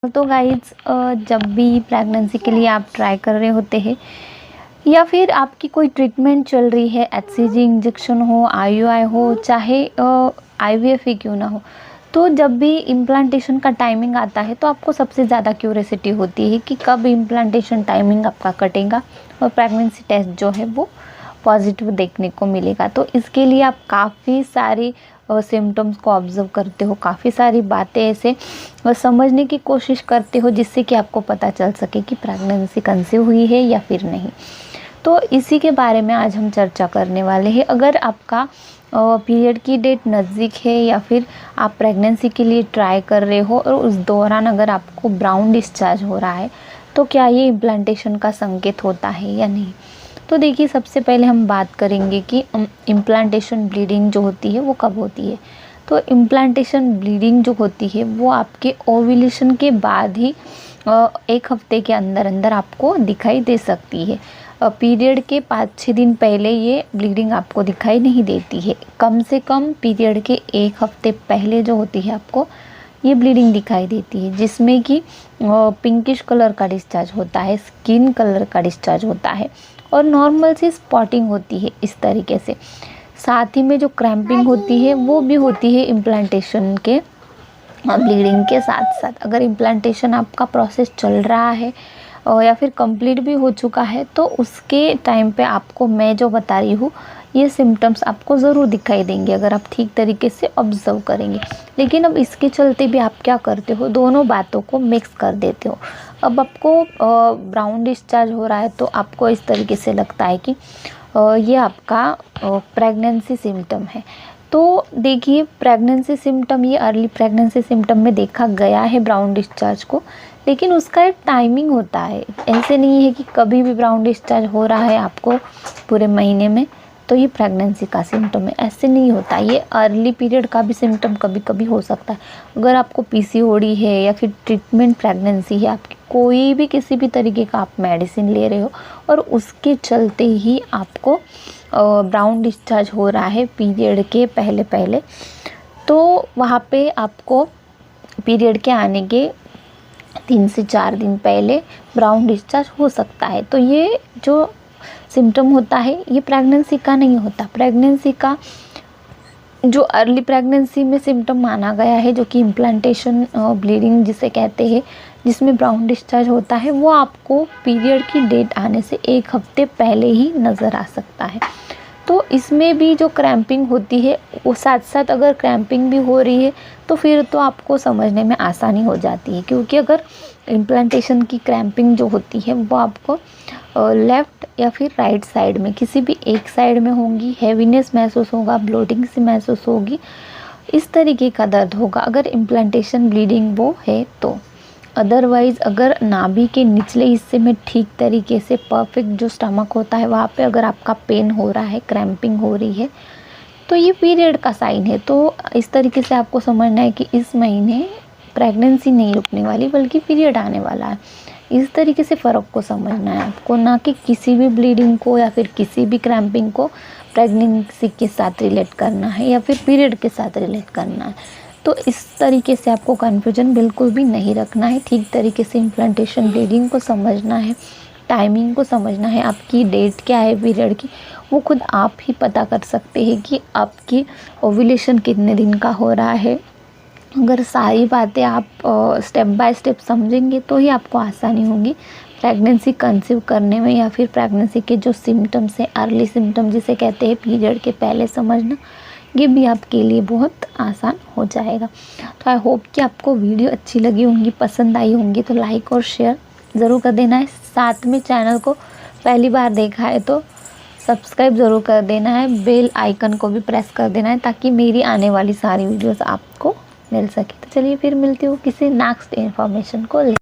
तो गाइज जब भी प्रेगनेंसी के लिए आप ट्राई कर रहे होते हैं या फिर आपकी कोई ट्रीटमेंट चल रही है, एचसीजी इंजेक्शन हो, आईयूआई हो, चाहे आईवीएफ ही क्यों ना हो, तो जब भी इम्प्लांटेशन का टाइमिंग आता है तो आपको सबसे ज़्यादा क्यूरियोसिटी होती है कि कब इम्प्लांटेशन टाइमिंग आपका कटेगा और प्रेगनेंसी टेस्ट जो है वो पॉजिटिव देखने को मिलेगा। तो इसके लिए आप काफ़ी सारी सिम्टम्स को ऑब्ज़र्व करते हो, काफ़ी सारी बातें ऐसे समझने की कोशिश करते हो जिससे कि आपको पता चल सके कि प्रेगनेंसी कंसीव हुई है या फिर नहीं। तो इसी के बारे में आज हम चर्चा करने वाले हैं। अगर आपका पीरियड की डेट नज़दीक है या फिर आप प्रेगनेंसी के लिए ट्राई कर रहे हो और उस दौरान अगर आपको ब्राउन डिस्चार्ज हो रहा है तो क्या ये इम्प्लांटेशन का संकेत होता है या नहीं। तो देखिए, सबसे पहले हम बात करेंगे कि इम्प्लांटेशन ब्लीडिंग जो होती है वो कब होती है। तो इम्प्लांटेशन ब्लीडिंग जो होती है वो आपके ओव्यूलेशन के बाद ही 1 हफ्ते के अंदर अंदर आपको दिखाई दे सकती है। पीरियड के 5-6 दिन पहले ये ब्लीडिंग आपको दिखाई नहीं देती है। कम से कम पीरियड के 1 हफ्ते पहले जो होती है आपको ये ब्लीडिंग दिखाई देती है, जिसमें कि पिंकिश कलर का डिस्चार्ज होता है, स्किन कलर का डिस्चार्ज होता है और नॉर्मल सी स्पॉटिंग होती है इस तरीके से। साथ ही में जो क्रैम्पिंग होती है वो भी होती है इम्प्लांटेशन के ब्लीडिंग के साथ साथ। अगर इम्प्लांटेशन आपका प्रोसेस चल रहा है या फिर कंप्लीट भी हो चुका है तो उसके टाइम पे आपको मैं जो बता रही हूँ ये सिम्टम्स आपको ज़रूर दिखाई देंगे अगर आप ठीक तरीके से ऑब्ज़र्व करेंगे। लेकिन अब इसके चलते भी आप क्या करते हो, दोनों बातों को मिक्स कर देते हो। अब आपको ब्राउन डिस्चार्ज हो रहा है तो आपको इस तरीके से लगता है कि ये आपका प्रेगनेंसी सिम्टम है। तो देखिए, प्रेगनेंसी सिम्टम ये अर्ली प्रेगनेंसी सिम्टम में देखा गया है ब्राउन डिस्चार्ज को, लेकिन उसका एक टाइमिंग होता है। ऐसे नहीं है कि कभी भी ब्राउन डिस्चार्ज हो रहा है आपको पूरे महीने में तो ये प्रेगनेंसी का सिम्टम है, ऐसे नहीं होता। ये अर्ली पीरियड का भी सिम्टम कभी कभी हो सकता है। अगर आपको पीसीओडी है या फिर ट्रीटमेंट प्रेगनेंसी है, आपकी कोई भी किसी भी तरीके का आप मेडिसिन ले रहे हो और उसके चलते ही आपको ब्राउन डिस्चार्ज हो रहा है पीरियड के पहले पहले, तो वहाँ पे आपको पीरियड के आने के 3 से 4 दिन पहले ब्राउन डिस्चार्ज हो सकता है। तो ये जो सिम्टम होता है ये प्रेगनेंसी का नहीं होता। प्रेगनेंसी का जो अर्ली प्रेगनेंसी में सिम्टम माना गया है, जो कि इम्प्लांटेशन ब्लीडिंग जिसे कहते हैं, जिसमें ब्राउन डिस्चार्ज होता है, वो आपको पीरियड की डेट आने से 1 हफ्ते पहले ही नज़र आ सकता है। तो इसमें भी जो क्रैम्पिंग होती है वो साथ साथ अगर क्रैम्पिंग भी हो रही है तो फिर तो आपको समझने में आसानी हो जाती है, क्योंकि अगर इम्प्लांटेशन की क्रैम्पिंग जो होती है वो आपको लेफ़्ट या फिर राइट साइड में किसी भी एक साइड में होंगी, हैवीनेस महसूस होगा, ब्लोटिंग सी महसूस होगी, इस तरीके का दर्द होगा अगर इम्प्लांटेशन ब्लीडिंग वो है तो। अदरवाइज़ अगर नाभि के निचले हिस्से में ठीक तरीके से परफेक्ट जो स्टमक होता है वहाँ पे अगर आपका पेन हो रहा है, क्रैम्पिंग हो रही है, तो ये पीरियड का साइन है। तो इस तरीके से आपको समझना है कि इस महीने प्रेगनेंसी नहीं रुकने वाली बल्कि पीरियड आने वाला है। इस तरीके से फ़र्क को समझना है आपको, ना कि किसी भी ब्लीडिंग को या फिर किसी भी क्रैम्पिंग को प्रेगनेंसी के साथ रिलेट करना है या फिर पीरियड के साथ रिलेट करना है। तो इस तरीके से आपको कन्फ्यूजन बिल्कुल भी नहीं रखना है। ठीक तरीके से इम्प्लांटेशन ब्लीडिंग को समझना है, टाइमिंग को समझना है, आपकी डेट क्या है पीरियड की वो खुद आप ही पता कर सकते हैं कि आपकी ओव्यूलेशन कितने दिन का हो रहा है। अगर सारी बातें आप स्टेप बाय स्टेप समझेंगे तो ही आपको आसानी होगी प्रेगनेंसी कंसीव करने में, या फिर प्रेगनेंसी के जो सिम्टम्स हैं, अर्ली सिम्टम जिसे कहते हैं, पीरियड के पहले समझना, ये भी आपके लिए बहुत आसान हो जाएगा। तो आई होप कि आपको वीडियो अच्छी लगी होंगी, पसंद आई होंगी, तो लाइक और शेयर ज़रूर कर देना है। साथ में चैनल को पहली बार देखा है तो सब्सक्राइब ज़रूर कर देना है, बेल आइकन को भी प्रेस कर देना है ताकि मेरी आने वाली सारी वीडियोस आपको मिल सके। तो चलिए फिर मिलती हूँ किसी नेक्स्ट इन्फॉर्मेशन को